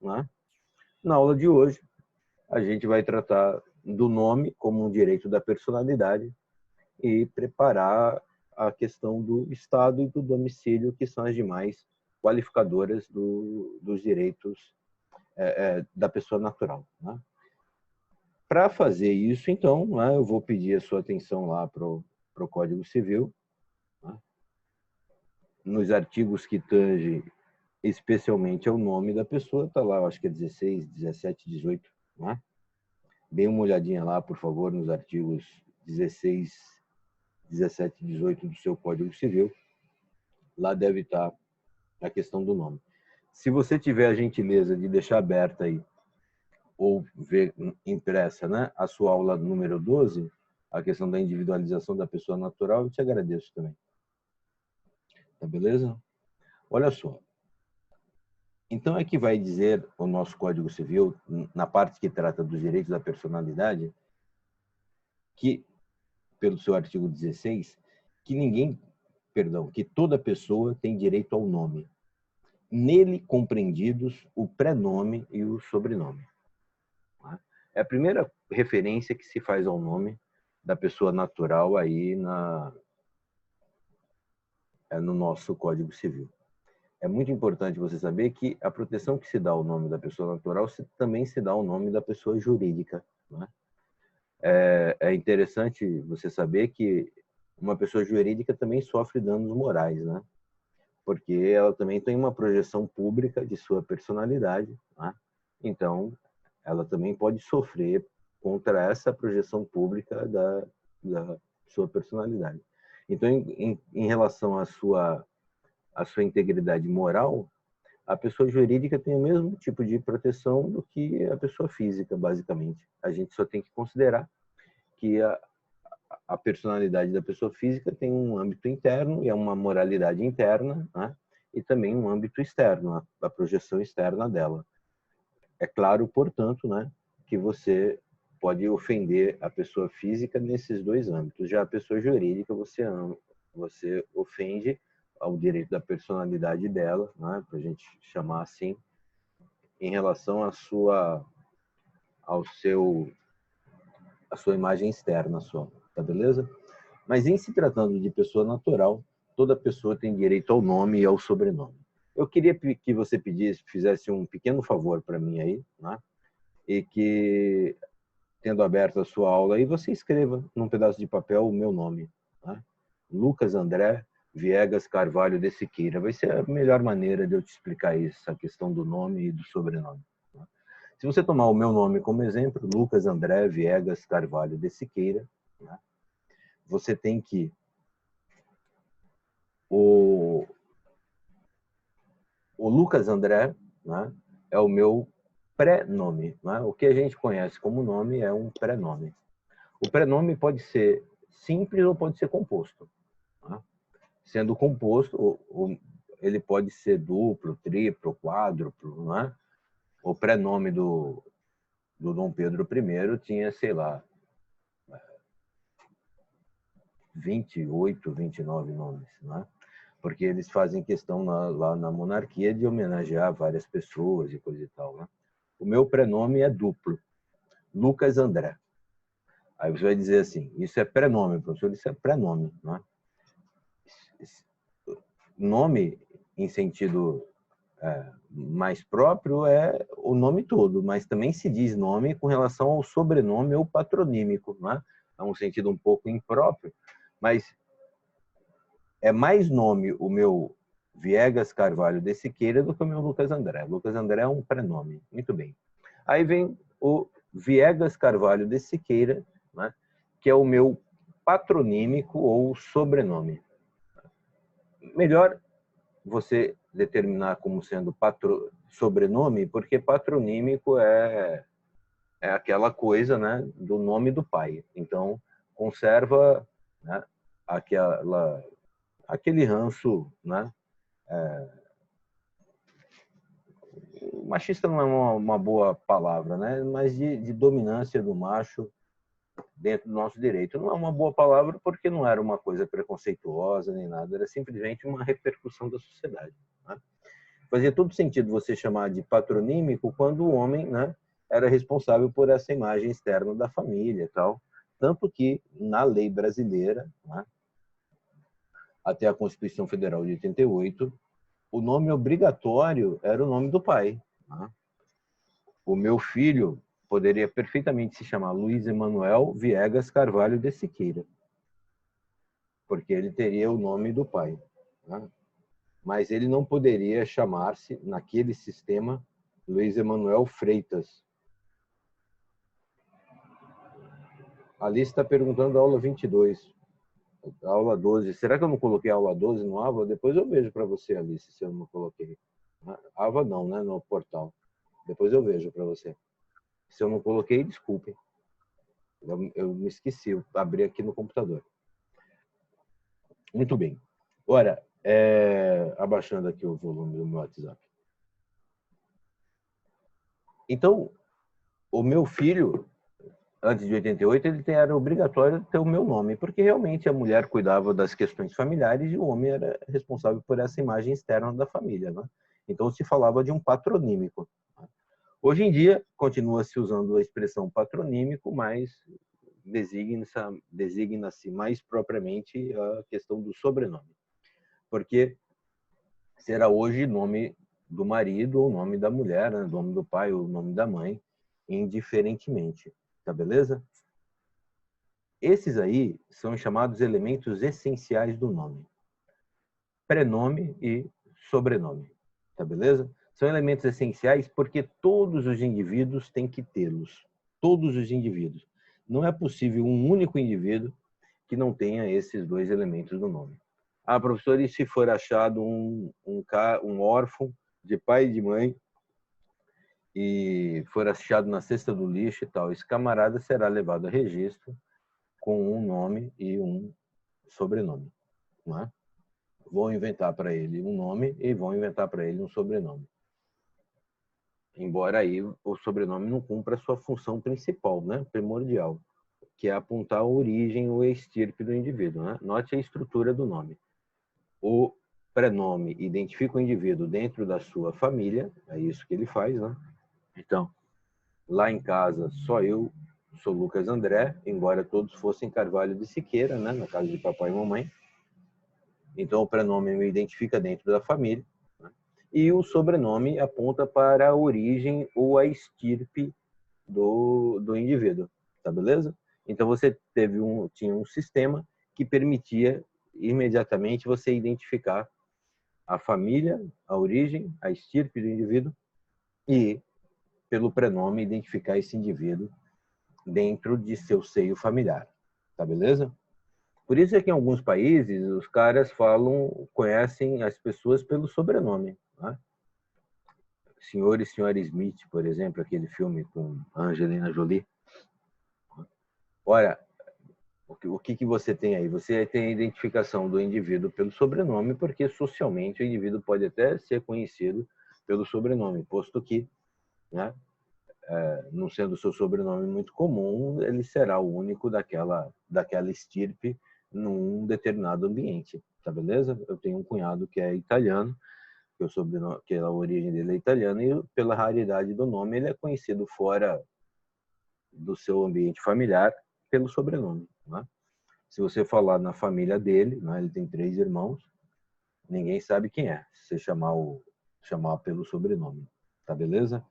né? Na aula de hoje, a gente vai tratar do nome como um direito da personalidade e preparar a questão do estado e do domicílio, que são as demais qualificadoras dos direitos da pessoa natural, né? Para fazer isso, então, né, eu vou pedir a sua atenção lá para o Código Civil, né, nos artigos que tangem especialmente ao nome da pessoa, está lá, eu acho que é 16, 17, 18, né? Dê uma olhadinha lá, por favor, nos artigos 16, 17 e 18 do seu Código Civil. Lá deve estar a questão do nome. Se você tiver a gentileza de deixar aberta aí, ou ver impressa, né, a sua aula número 12, a questão da individualização da pessoa natural, eu te agradeço também. Tá beleza? Olha só. Então, é que vai dizer o nosso Código Civil, na parte que trata dos direitos da personalidade, que, pelo seu artigo 16, que toda pessoa tem direito ao nome, nele compreendidos o prenome e o sobrenome. É a primeira referência que se faz ao nome da pessoa natural aí no nosso Código Civil. É muito importante você saber que a proteção que se dá ao nome da pessoa natural também se dá ao nome da pessoa jurídica, né? É interessante você saber que uma pessoa jurídica também sofre danos morais, né? Porque ela também tem uma projeção pública de sua personalidade, né? Então, ela também pode sofrer contra essa projeção pública da sua personalidade. Então, em relação à sua integridade moral, a pessoa jurídica tem o mesmo tipo de proteção do que a pessoa física, basicamente. A gente só tem que considerar que a personalidade da pessoa física tem um âmbito interno e é uma moralidade interna, né? E também um âmbito externo, a projeção externa dela. É claro, portanto, né, que você pode ofender a pessoa física nesses dois âmbitos. Já a pessoa jurídica, você ofende ao direito da personalidade dela, né, para a gente chamar assim, em relação à sua imagem externa só, tá beleza? Mas em se tratando de pessoa natural, toda pessoa tem direito ao nome e ao sobrenome. Eu queria que você fizesse um pequeno favor para mim aí, né? E que, tendo aberto a sua aula aí, você escreva num pedaço de papel o meu nome, né? Lucas André Viegas Carvalho de Siqueira. Vai ser a melhor maneira de eu te explicar isso, a questão do nome e do sobrenome. Se você tomar o meu nome como exemplo, Lucas André Viegas Carvalho de Siqueira, né? Você tem que o Lucas André, né, é o meu pré-nome, né? O que a gente conhece como nome é um pré-nome. O prenome pode ser simples ou pode ser composto, né? Sendo composto, ele pode ser duplo, triplo, quádruplo, né? O prenome do Dom Pedro I tinha, sei lá, 28, 29 nomes, né? Porque eles fazem questão lá na monarquia de homenagear várias pessoas e coisa e tal, né? O meu prenome é duplo, Lucas André. Aí você vai dizer assim, isso é prenome, professor, isso é prenome, né? Nome, em sentido mais próprio, é o nome todo, mas também se diz nome com relação ao sobrenome ou patronímico, né? É um sentido um pouco impróprio, mas é mais nome o meu Viegas Carvalho de Siqueira do que o meu Lucas André. Lucas André é um prenome. Muito bem. Aí vem o Viegas Carvalho de Siqueira, né, que é o meu patronímico ou sobrenome. Melhor você determinar como sendo sobrenome, porque patronímico é aquela coisa, né, do nome do pai. Então, conserva, né, aquele ranço, né? Machista não é uma boa palavra, né? Mas de dominância do macho dentro do nosso direito. Não é uma boa palavra porque não era uma coisa preconceituosa nem nada, era simplesmente uma repercussão da sociedade, né? fazia todo sentido você chamar de patronímico quando o homem, né, era responsável por essa imagem externa da família e tal. Tanto que, na lei brasileira, né, até a Constituição Federal de 88, o nome obrigatório era o nome do pai. Né? O meu filho poderia perfeitamente se chamar Luiz Emanuel Viegas Carvalho de Siqueira, porque ele teria o nome do pai. Né? Mas ele não poderia chamar-se, naquele sistema, Luiz Emanuel Freitas. Alice está perguntando a aula 22. A aula 12. Será que eu não coloquei a aula 12 no AVA? Depois eu vejo para você, Alice, se eu não coloquei. AVA não, né? No portal. Depois eu vejo para você. Se eu não coloquei, desculpe. Eu me esqueci, eu abri aqui no computador. Muito bem. Ora, abaixando aqui o volume do meu WhatsApp. Então, o meu filho, antes de 88, ele era obrigatório ter o meu nome, porque realmente a mulher cuidava das questões familiares e o homem era responsável por essa imagem externa da família. Né? Então, se falava de um patronímico. Hoje em dia, continua se usando a expressão patronímico, mas designa-se mais propriamente a questão do sobrenome. Porque será hoje nome do marido ou nome da mulher, né? Nome do pai ou nome da mãe, indiferentemente. Tá beleza? Esses aí são chamados elementos essenciais do nome. Prenome e sobrenome. Tá beleza? São elementos essenciais porque todos os indivíduos têm que tê-los. Todos os indivíduos. Não é possível um único indivíduo que não tenha esses dois elementos do nome. Ah, professor, e se for achado um órfão de pai e de mãe e for achado na cesta do lixo e tal, esse camarada será levado a registro com um nome e um sobrenome. Não é? Vão inventar para ele um nome e vão inventar para ele um sobrenome. Embora aí o sobrenome não cumpra a sua função principal, né? Primordial, que é apontar a origem ou a estirpe do indivíduo. Né? Note a estrutura do nome. O prenome identifica o indivíduo dentro da sua família, é isso que ele faz, né? Então, lá em casa, só eu sou Lucas André, embora todos fossem Carvalho de Siqueira, né? Na casa de papai e mamãe. Então, o prenome me identifica dentro da família. Né? E o sobrenome aponta para a origem ou a estirpe do indivíduo, tá beleza? Então, você tinha um sistema que permitia imediatamente você identificar a família, a origem, a estirpe do indivíduo e, pelo prenome, identificar esse indivíduo dentro de seu seio familiar. Tá beleza? Por isso é que em alguns países os caras conhecem as pessoas pelo sobrenome. Né? Senhor e Senhora Smith, por exemplo, aquele filme com Angelina Jolie. Olha, o que você tem aí? Você tem a identificação do indivíduo pelo sobrenome, porque socialmente o indivíduo pode até ser conhecido pelo sobrenome, posto que, né, não sendo o seu sobrenome muito comum, ele será o único daquela estirpe num determinado ambiente, tá beleza? Eu tenho um cunhado que é italiano, que a origem dele é italiana, e pela raridade do nome ele é conhecido fora do seu ambiente familiar pelo sobrenome, né? Se você falar na família dele, né, ele tem 3 irmãos, ninguém sabe quem é, se você chamar pelo sobrenome, tá beleza?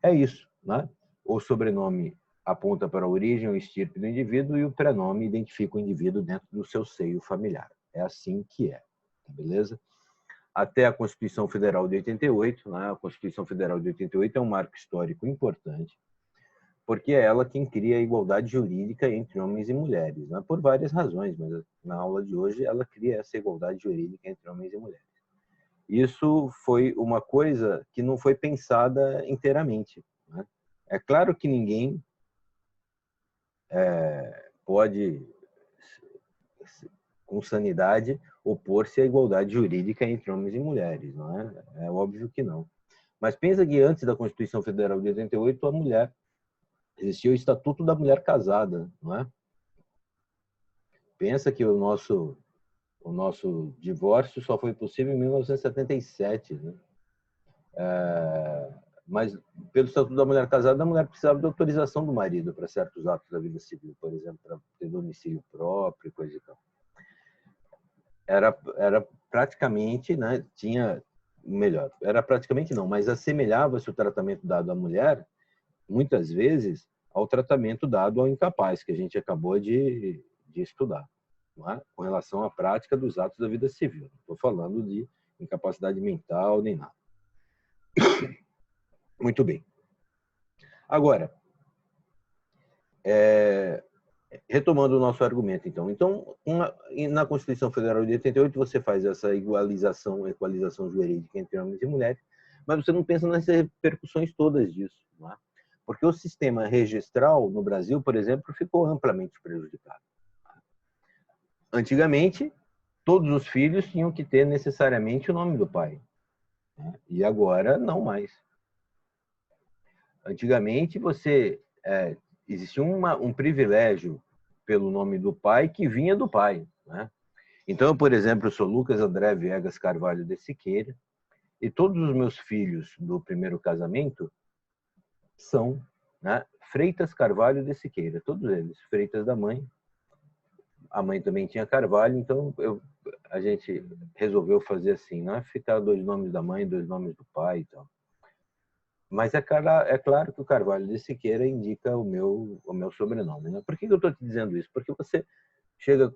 É isso, né? O sobrenome aponta para a origem ou estirpe do indivíduo e o prenome identifica o indivíduo dentro do seu seio familiar. É assim que é, tá beleza? Até a Constituição Federal de 88, né? A Constituição Federal de 88 é um marco histórico importante, porque é ela quem cria a igualdade jurídica entre homens e mulheres, né? Por várias razões, mas na aula de hoje ela cria essa igualdade jurídica entre homens e mulheres. Isso foi uma coisa que não foi pensada inteiramente, né? É claro que ninguém pode, com sanidade, opor-se à igualdade jurídica entre homens e mulheres, não é? É óbvio que não. Mas pensa que antes da Constituição Federal de 88, a mulher existia o Estatuto da Mulher Casada, não é? Pensa que o nosso divórcio só foi possível em 1977, né? Mas, pelo Estatuto da Mulher Casada, a mulher precisava de autorização do marido para certos atos da vida civil, por exemplo, para ter domicílio próprio, coisa e tal. Era praticamente, né, era praticamente não, mas assemelhava-se o tratamento dado à mulher, muitas vezes, ao tratamento dado ao incapaz, que a gente acabou de estudar, não é? Com relação à prática dos atos da vida civil. Não estou falando de incapacidade mental nem nada. Muito bem. Agora, retomando o nosso argumento, então na Constituição Federal de 88 você faz essa equalização jurídica entre homens e mulheres, mas você não pensa nas repercussões todas disso, não é? Porque o sistema registral no Brasil, por exemplo, ficou amplamente prejudicado. Antigamente, todos os filhos tinham que ter necessariamente o nome do pai, né? E agora não mais. Antigamente, existia um privilégio pelo nome do pai que vinha do pai, né? Então, por exemplo, eu sou Lucas André Viegas Carvalho de Siqueira e todos os meus filhos do primeiro casamento são, né, Freitas Carvalho de Siqueira, todos eles, Freitas da mãe. A mãe também tinha Carvalho, então a gente resolveu fazer assim, não é ficar 2 nomes da mãe, 2 nomes do pai e tal. Mas é claro que o Carvalho de Siqueira indica o meu sobrenome, né? Por que eu estou te dizendo isso? Porque você chega,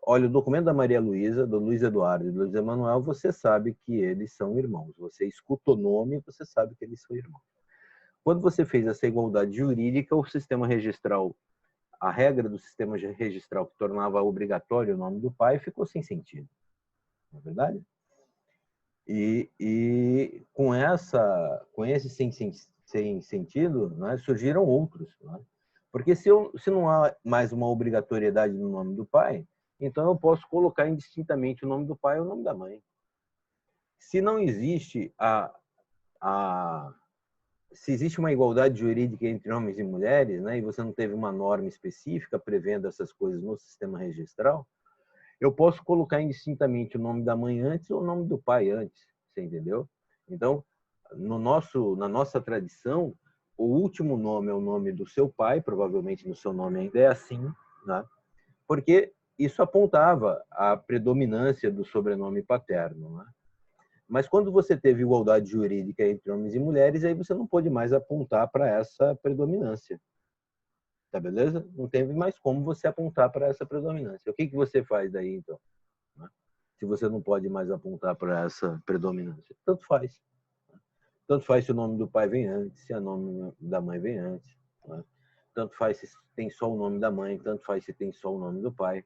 olha o documento da Maria Luísa, do Luiz Eduardo e do Luiz Emanuel, você sabe que eles são irmãos. Você escuta o nome, você sabe que eles são irmãos. Quando você fez essa igualdade jurídica, o sistema registral, a regra do sistema registral que tornava obrigatório o nome do pai ficou sem sentido. Não é verdade? E com esse sem sentido, né, surgiram outros. Né? Porque se não há mais uma obrigatoriedade no nome do pai, então eu posso colocar indistintamente o nome do pai e o nome da mãe. Se não existe se existe uma igualdade jurídica entre homens e mulheres, né, e você não teve uma norma específica prevendo essas coisas no sistema registral, eu posso colocar indistintamente o nome da mãe antes ou o nome do pai antes, você entendeu? Então, na nossa tradição, o último nome é o nome do seu pai, provavelmente no seu nome ainda é assim, né? Porque isso apontava a predominância do sobrenome paterno, né? Mas quando você teve igualdade jurídica entre homens e mulheres, aí você não pôde mais apontar para essa predominância. Tá beleza? Não teve mais como você apontar para essa predominância. O que você faz daí, então? Se você não pode mais apontar para essa predominância. Tanto faz. Tanto faz se o nome do pai vem antes, se o nome da mãe vem antes. Tanto faz se tem só o nome da mãe, tanto faz se tem só o nome do pai.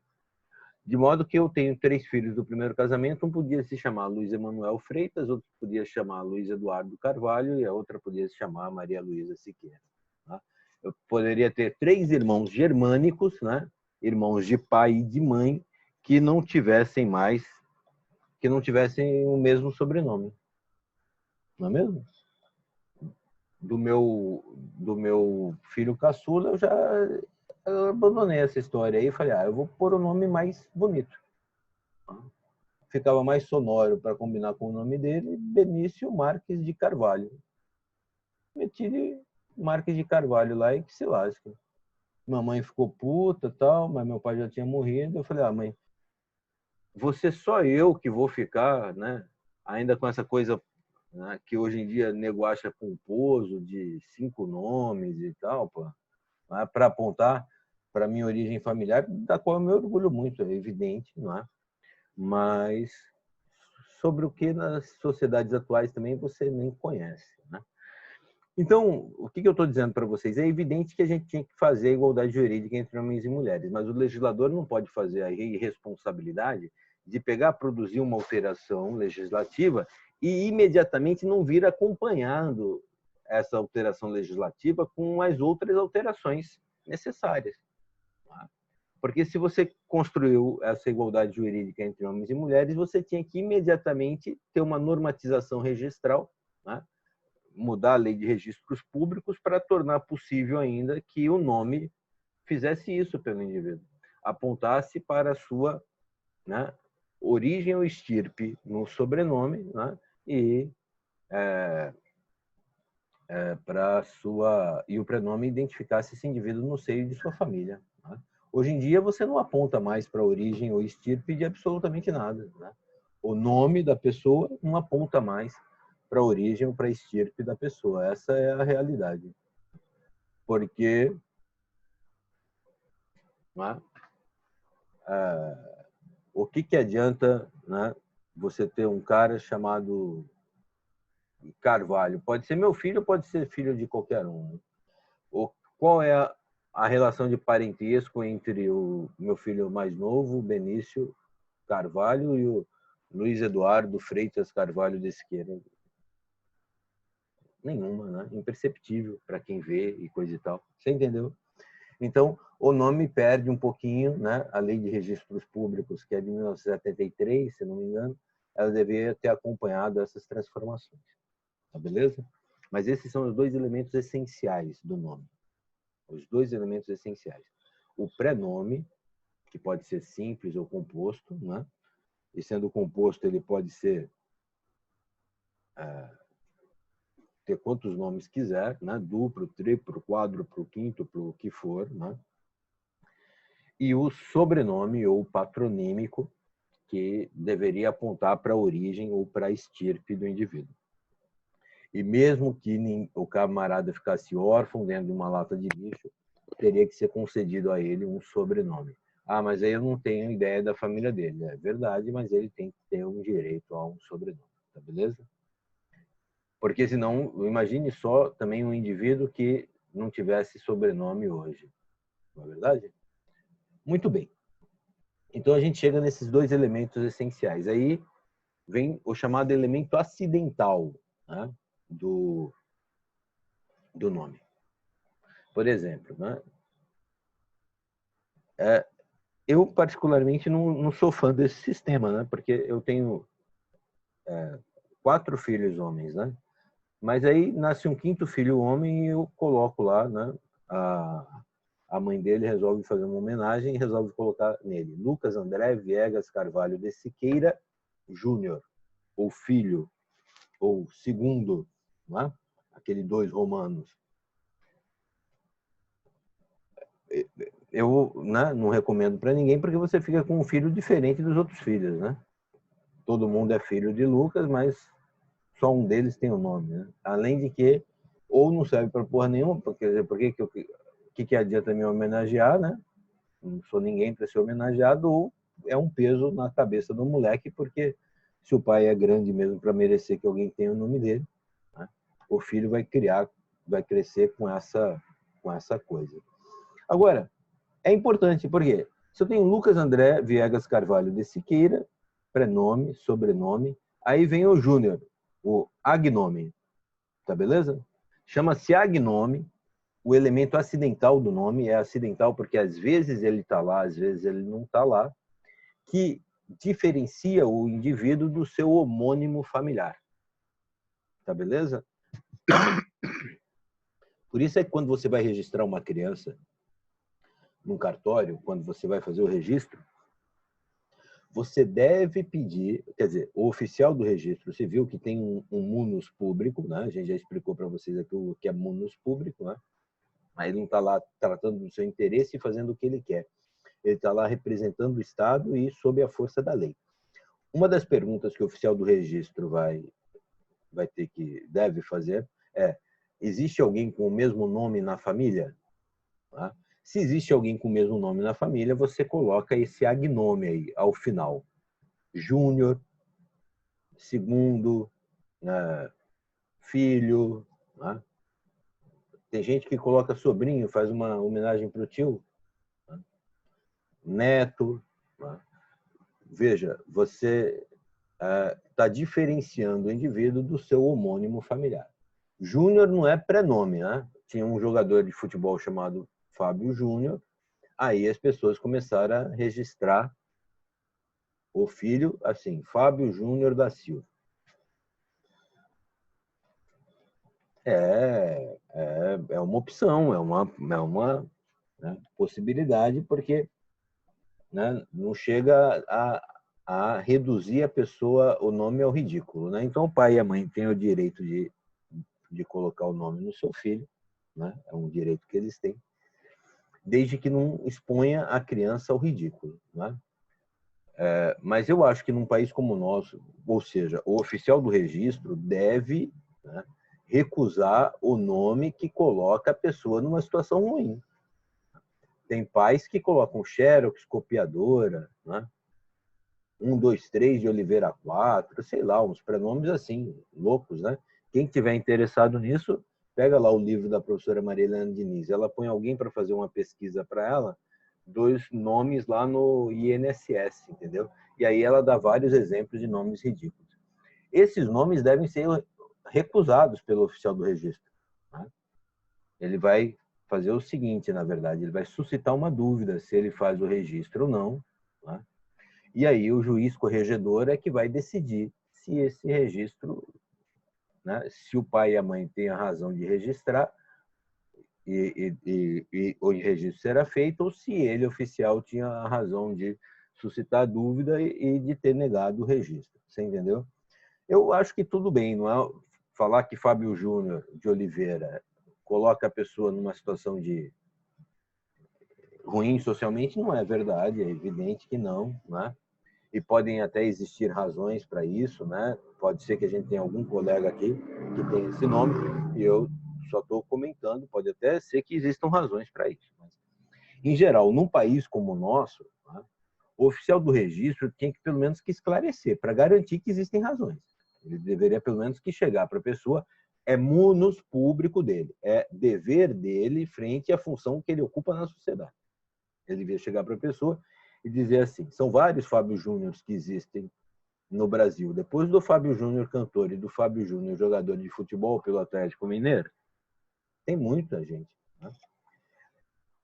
De modo que eu tenho 3 filhos do primeiro casamento, um podia se chamar Luiz Emanuel Freitas, outro podia se chamar Luiz Eduardo Carvalho e a outra podia se chamar Maria Luísa Siqueira. Eu poderia ter 3 irmãos germânicos, né? Irmãos de pai e de mãe, que não tivessem o mesmo sobrenome. Não é mesmo? Do meu filho caçula, eu abandonei essa história aí e falei, eu vou pôr o nome mais bonito. Ficava mais sonoro para combinar com o nome dele, Benício Marques de Carvalho. Meti Marques de Carvalho lá e que se lasca. Mamãe ficou puta, tal, mas meu pai já tinha morrido. Eu falei, mãe, você só eu que vou ficar, né? Ainda com essa coisa, né, que hoje em dia nego acha pomposo de 5 nomes e tal, né, para apontar para minha origem familiar, da qual eu me orgulho muito, é evidente, não é? Mas sobre o que nas sociedades atuais também você nem conhece, né? Então, o que eu estou dizendo para vocês? É evidente que a gente tinha que fazer a igualdade jurídica entre homens e mulheres, mas o legislador não pode fazer a irresponsabilidade de pegar, produzir uma alteração legislativa e imediatamente não vir acompanhando essa alteração legislativa com as outras alterações necessárias. Porque se você construiu essa igualdade jurídica entre homens e mulheres, você tinha que imediatamente ter uma normatização registral, né? Mudar a lei de registros públicos para tornar possível ainda que o nome fizesse isso pelo indivíduo, apontasse para a sua, né, origem ou estirpe no sobrenome, né, e para sua e o prenome identificasse esse indivíduo no seio de sua família. Né? Hoje em dia você não aponta mais para a origem ou estirpe de absolutamente nada. Né? O nome da pessoa não aponta mais para a origem ou para a estirpe da pessoa. Essa é a realidade. Porque, né, o que adianta, né, você ter um cara chamado Carvalho? Pode ser meu filho, pode ser filho de qualquer um. Qual é a relação de parentesco entre o meu filho mais novo, Benício Carvalho, e o Luiz Eduardo Freitas Carvalho de Siqueira? Nenhuma, né? Imperceptível para quem vê e coisa e tal. Você entendeu? Então, o nome perde um pouquinho, né? A Lei de Registros Públicos, que é de 1973, se não me engano, ela deveria ter acompanhado essas transformações. Tá beleza? Mas esses são os dois elementos essenciais do nome. Os dois elementos essenciais. O prenome, que pode ser simples ou composto, né? E sendo composto, ele pode ser ter quantos nomes quiser, né? Duplo, triplo, quádruplo, quíntuplo, o que for, né? E o sobrenome ou patronímico, que deveria apontar para a origem ou para a estirpe do indivíduo. E mesmo que o camarada ficasse órfão dentro de uma lata de lixo, teria que ser concedido a ele um sobrenome. Ah, mas aí eu não tenho ideia da família dele. É verdade, mas ele tem que ter um direito a um sobrenome. Tá beleza? Porque senão, imagine só também um indivíduo que não tivesse sobrenome hoje. Não é verdade? Muito bem. Então a gente chega nesses dois elementos essenciais. Aí vem o chamado elemento acidental, né, do nome. Por exemplo, né, eu particularmente não sou fã desse sistema, né, porque eu tenho 4 filhos homens, né? Mas aí nasce um quinto filho homem e eu coloco lá, né? A mãe dele resolve fazer uma homenagem e resolve colocar nele Lucas André Viegas Carvalho de Siqueira Júnior, ou filho, ou segundo, né? Aquele 2 romanos. Eu, né, não recomendo para ninguém porque você fica com um filho diferente dos outros filhos, né? Todo mundo é filho de Lucas, mas só um deles tem o nome, né? Além de que, ou não serve para porra nenhuma, porque que adianta me homenagear, né? Não sou ninguém para ser homenageado, ou é um peso na cabeça do moleque, porque se o pai é grande mesmo para merecer que alguém tenha o nome dele, né? O filho vai crescer com essa coisa. Agora, é importante, porque se eu tenho Lucas André Viegas Carvalho de Siqueira, prenome, sobrenome, aí vem o Júnior, o agnome, tá beleza? Chama-se agnome, o elemento acidental do nome é acidental porque às vezes ele está lá, às vezes ele não está lá, que diferencia o indivíduo do seu homônimo familiar, tá beleza? Por isso é que quando você vai registrar uma criança num cartório, quando você vai fazer o registro, você deve pedir, quer dizer, o oficial do registro civil, que tem um munus público, né? A gente já explicou para vocês aqui o que é munus público, né? Mas ele não está lá tratando do seu interesse e fazendo o que ele quer. Ele está lá representando o Estado e sob a força da lei. Uma das perguntas que o oficial do registro deve fazer é: existe alguém com o mesmo nome na família? Tá? Se existe alguém com o mesmo nome na família, você coloca esse agnome aí ao final. Júnior, segundo, filho. Né? Tem gente que coloca sobrinho, faz uma homenagem para o tio. Né? Neto. Né? Veja, você está diferenciando o indivíduo do seu homônimo familiar. Júnior não é prenome, né? Tinha um jogador de futebol chamado Fábio Júnior, aí as pessoas começaram a registrar o filho assim, Fábio Júnior da Silva. É uma opção, é uma né, possibilidade, porque, né, não chega a reduzir a pessoa, o nome ao ridículo, né? Então, o pai e a mãe têm o direito de colocar o nome no seu filho, né? É um direito que eles têm, desde que não exponha a criança ao ridículo, né? Mas eu acho que num país como o nosso, ou seja, o oficial do registro deve, né, recusar o nome que coloca a pessoa numa situação ruim. Tem pais que colocam Xerox, copiadora, né? 123 de Oliveira 4, sei lá, uns prenomes assim, loucos, né? Quem tiver interessado nisso, pega lá o livro da professora Maria Helena Diniz. Ela põe alguém para fazer uma pesquisa para ela, 2 nomes lá no INSS, entendeu? E aí ela dá vários exemplos de nomes ridículos. Esses nomes devem ser recusados pelo oficial do registro, né? Ele vai fazer o seguinte, na verdade, ele vai suscitar uma dúvida se ele faz o registro ou não, né? E aí o juiz corregedor é que vai decidir se esse registro, né, se o pai e a mãe têm a razão de registrar e o registro será feito, ou se ele, oficial, tinha a razão de suscitar dúvida e de ter negado o registro. Você entendeu? Eu acho que tudo bem, não é falar que Fábio Júnior de Oliveira coloca a pessoa numa situação de ruim socialmente, não é verdade, é evidente que não, né? E podem até existir razões para isso, né? Pode ser que a gente tenha algum colega aqui que tenha esse nome e eu só estou comentando, pode até ser que existam razões para isso. Mas, em geral, num país como o nosso, né, o oficial do registro tem que pelo menos que esclarecer para garantir que existem razões. Ele deveria pelo menos que chegar para a pessoa, é munus público dele, é dever dele frente à função que ele ocupa na sociedade. Ele devia chegar para a pessoa e dizer assim, são vários Fábio Júniors que existem no Brasil. Depois do Fábio Júnior cantor e do Fábio Júnior jogador de futebol pelo Atlético Mineiro, tem muita gente, né?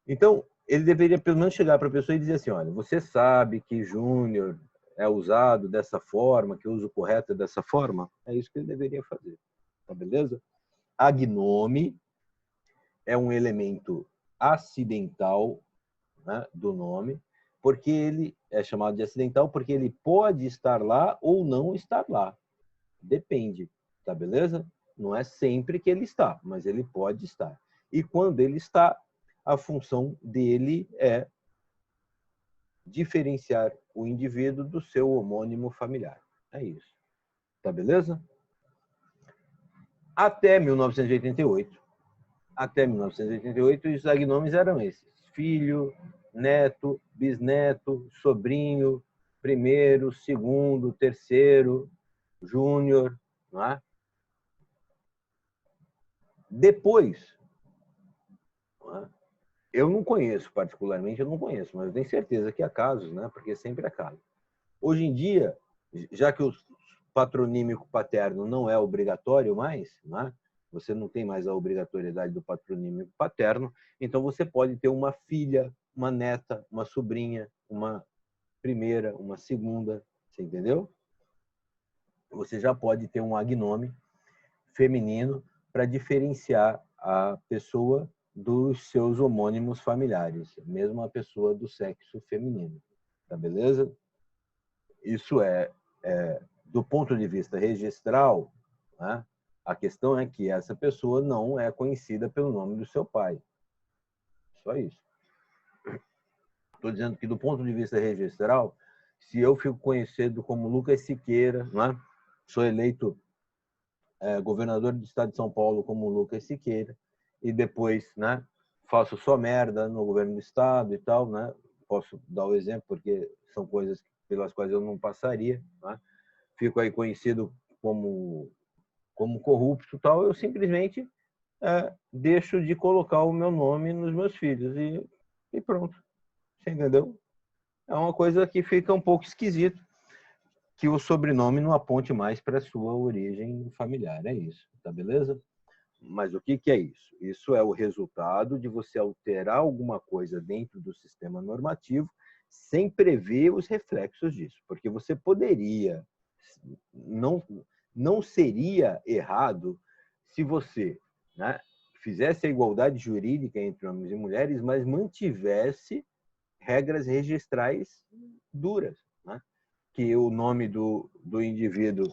Então, ele deveria pelo menos chegar para a pessoa e dizer assim, olha, você sabe que Júnior é usado dessa forma, que o uso correto é dessa forma? É isso que ele deveria fazer, tá beleza? Agnome é um elemento acidental, né, do nome, porque ele é chamado de acidental porque ele pode estar lá ou não estar lá. Depende, tá beleza? Não é sempre que ele está, mas ele pode estar. E quando ele está, a função dele é diferenciar o indivíduo do seu homônimo familiar. É isso. Tá beleza? Até 1988, os agnomes eram esses: filho, neto, bisneto, sobrinho, primeiro, segundo, terceiro, júnior, não é? Depois, não é? Eu não conheço particularmente, eu não conheço, mas eu tenho certeza que há casos, né? Porque sempre há casos. Hoje em dia, já que o patronímico paterno não é obrigatório mais, não é? Você não tem mais a obrigatoriedade do patronímico paterno, então você pode ter uma filha, uma neta, uma sobrinha, uma primeira, uma segunda, você entendeu? Você já pode ter um agnome feminino para diferenciar a pessoa dos seus homônimos familiares, mesmo a pessoa do sexo feminino, tá beleza? Isso do ponto de vista registral, né? A questão é que essa pessoa não é conhecida pelo nome do seu pai. Só isso. Estou dizendo que do ponto de vista registral, se eu fico conhecido como Lucas Siqueira, né? Sou eleito governador do estado de São Paulo como Lucas Siqueira, e depois, né, faço só merda no governo do estado e tal, né? Posso dar o exemplo porque são coisas pelas quais eu não passaria, né? Fico aí conhecido como corrupto e tal, eu simplesmente deixo de colocar o meu nome nos meus filhos e pronto. Você entendeu? É uma coisa que fica um pouco esquisito, que o sobrenome não aponte mais para a sua origem familiar. É isso, tá beleza? Mas o que é isso? Isso é o resultado de você alterar alguma coisa dentro do sistema normativo sem prever os reflexos disso. Porque você poderia, não seria errado se você, né, fizesse a igualdade jurídica entre homens e mulheres, mas mantivesse regras registrais duras, né? que o nome do indivíduo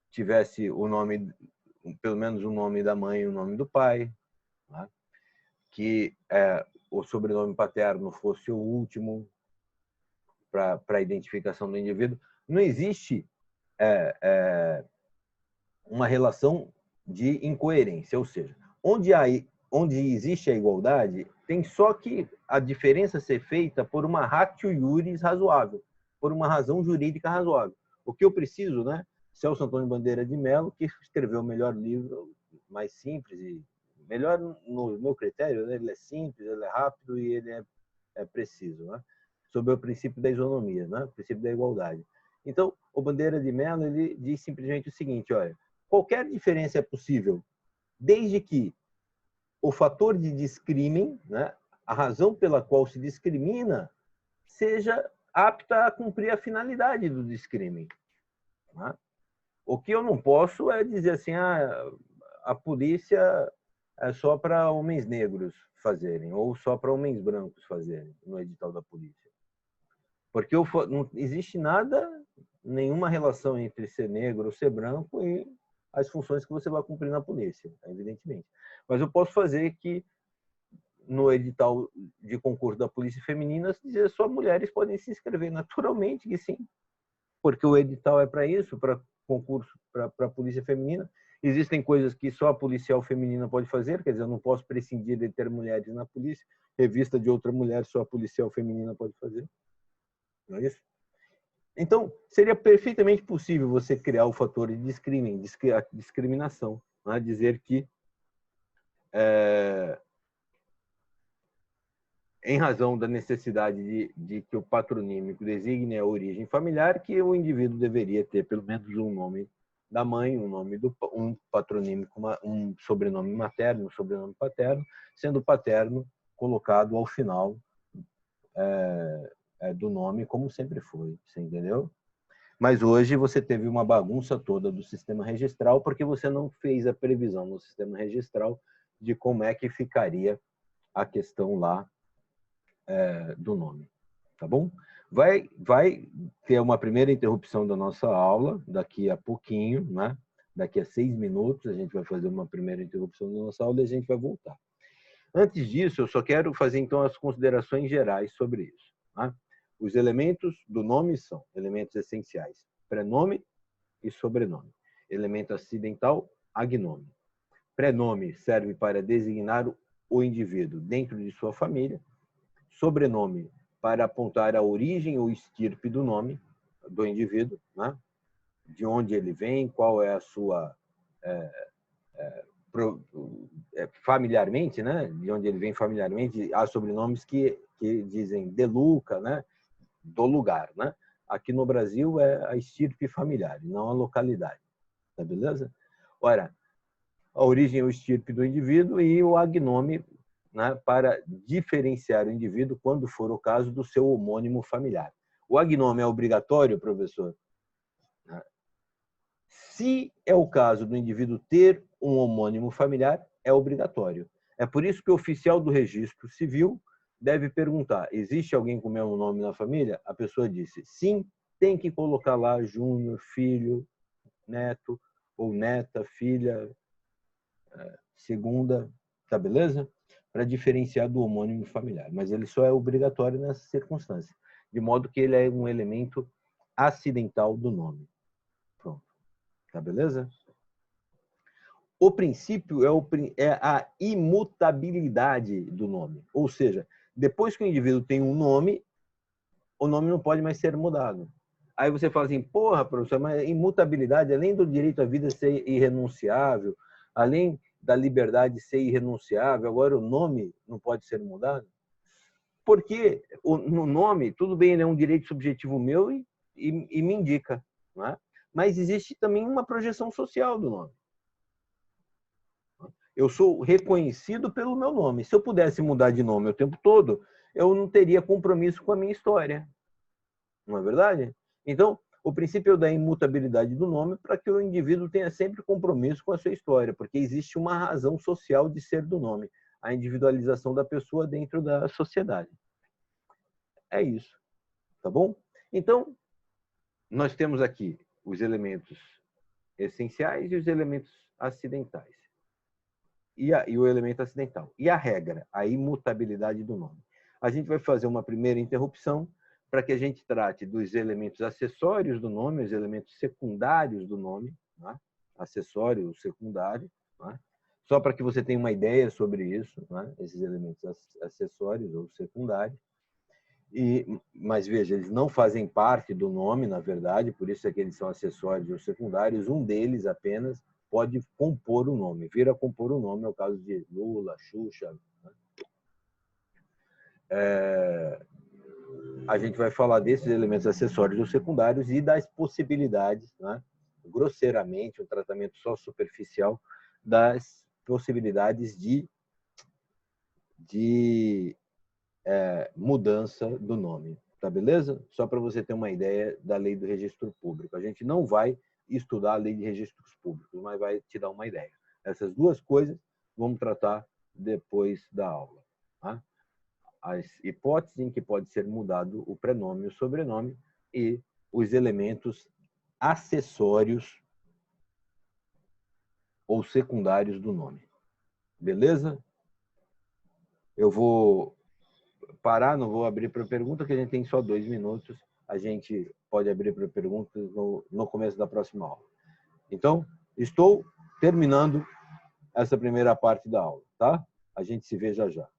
tivesse o nome, pelo menos o nome da mãe e o nome do pai, né? Que o sobrenome paterno fosse o último para a identificação do indivíduo. Não existe uma relação de incoerência, ou seja, onde existe a igualdade, tem só que a diferença ser feita por uma ratio iuris razoável, por uma razão jurídica razoável. O que eu preciso, né? Celso Antônio Bandeira de Mello, que escreveu o melhor livro, mais simples e melhor no meu critério, né? Ele é simples, ele é rápido e ele é preciso, né? Sobre o princípio da isonomia, né? O princípio da igualdade. Então, o Bandeira de Mello, ele diz simplesmente o seguinte, olha, qualquer diferença é possível, desde que o fator de discrimen, né, a razão pela qual se discrimina, seja apta a cumprir a finalidade do discrimen. Né? O que eu não posso é dizer assim, a polícia é só para homens negros fazerem, ou só para homens brancos fazerem no edital da polícia. Porque não existe nada, nenhuma relação entre ser negro ou ser branco e as funções que você vai cumprir na polícia, evidentemente. Mas eu posso fazer que no edital de concurso da Polícia Feminina dizer só mulheres podem se inscrever, naturalmente que sim, porque o edital é para isso, para concurso, para a Polícia Feminina. Existem coisas que só a policial feminina pode fazer, quer dizer, eu não posso prescindir de ter mulheres na polícia, revista de outra mulher só a policial feminina pode fazer. Não é isso? Então, seria perfeitamente possível você criar o fator de discriminação, né? Dizer que, em razão da necessidade de que o patronímico designe a origem familiar, que o indivíduo deveria ter pelo menos um nome da mãe, um patronímico, um sobrenome materno, um sobrenome paterno, sendo o paterno colocado ao final do nome, como sempre foi, você entendeu? Mas hoje você teve uma bagunça toda do sistema registral porque você não fez a previsão no sistema registral de como é que ficaria a questão lá do nome, tá bom? Vai ter uma primeira interrupção da nossa aula daqui a pouquinho, né? Daqui a 6 minutos a gente vai fazer uma primeira interrupção da nossa aula e a gente vai voltar. Antes disso, eu só quero fazer então as considerações gerais sobre isso, tá? Os elementos do nome são elementos essenciais: prenome e sobrenome. Elemento acidental, agnome. Prenome serve para designar o indivíduo dentro de sua família. Sobrenome para apontar a origem ou estirpe do nome do indivíduo, né? De onde ele vem, qual é a sua familiarmente, né? De onde ele vem familiarmente. Há sobrenomes que dizem de Luca, né? Do lugar, né? Aqui no Brasil é a estirpe familiar, não a localidade, tá beleza? Ora, a origem ou estirpe do indivíduo e o agnome, né, para diferenciar o indivíduo quando for o caso do seu homônimo familiar. O agnome é obrigatório, professor? Se é o caso do indivíduo ter um homônimo familiar, é obrigatório. É por isso que o oficial do registro civil deve perguntar: existe alguém com o mesmo nome na família? A pessoa disse sim, tem que colocar lá júnior, filho, neto ou neta, filha, segunda, tá beleza? Para diferenciar do homônimo familiar. Mas ele só é obrigatório nessa circunstância, de modo que ele é um elemento acidental do nome. Pronto. Tá beleza? O princípio é a imutabilidade do nome. Ou seja, depois que o indivíduo tem um nome, o nome não pode mais ser mudado. Aí você fala assim, porra, professor, mas imutabilidade, além do direito à vida ser irrenunciável, além da liberdade ser irrenunciável, agora o nome não pode ser mudado? Porque no nome, tudo bem, ele é um direito subjetivo meu e me indica, não é? Mas existe também uma projeção social do nome. Eu sou reconhecido pelo meu nome. Se eu pudesse mudar de nome o tempo todo, eu não teria compromisso com a minha história. Não é verdade? Então, o princípio da imutabilidade do nome para que o indivíduo tenha sempre compromisso com a sua história, porque existe uma razão social de ser do nome, a individualização da pessoa dentro da sociedade. É isso, tá bom? Então, nós temos aqui os elementos essenciais e os elementos acidentais. E o elemento acidental. E a regra, a imutabilidade do nome. A gente vai fazer uma primeira interrupção para que a gente trate dos elementos acessórios do nome, os elementos secundários do nome, né? Acessório ou secundário, né? Só para que você tenha uma ideia sobre isso, né? Esses elementos acessórios ou secundários. Mas veja, eles não fazem parte do nome, na verdade, por isso é que eles são acessórios ou secundários. Um deles apenas pode compor o nome, vir a compor o nome, é o caso de Lula, Xuxa. Né? A gente vai falar desses elementos acessórios ou secundários e das possibilidades, né? Grosseiramente, um tratamento só superficial, das possibilidades de mudança do nome. Tá beleza? Só para você ter uma ideia da lei do registro público. A gente não vai estudar a lei de registros públicos, mas vai te dar uma ideia. Essas duas coisas vamos tratar depois da aula. Tá? As hipóteses em que pode ser mudado o prenome e o sobrenome e os elementos acessórios ou secundários do nome. Beleza? Eu vou parar, não vou abrir para pergunta, que a gente tem só 2 minutos. A gente pode abrir para perguntas no começo da próxima aula. Então, estou terminando essa primeira parte da aula, tá? A gente se vê já já.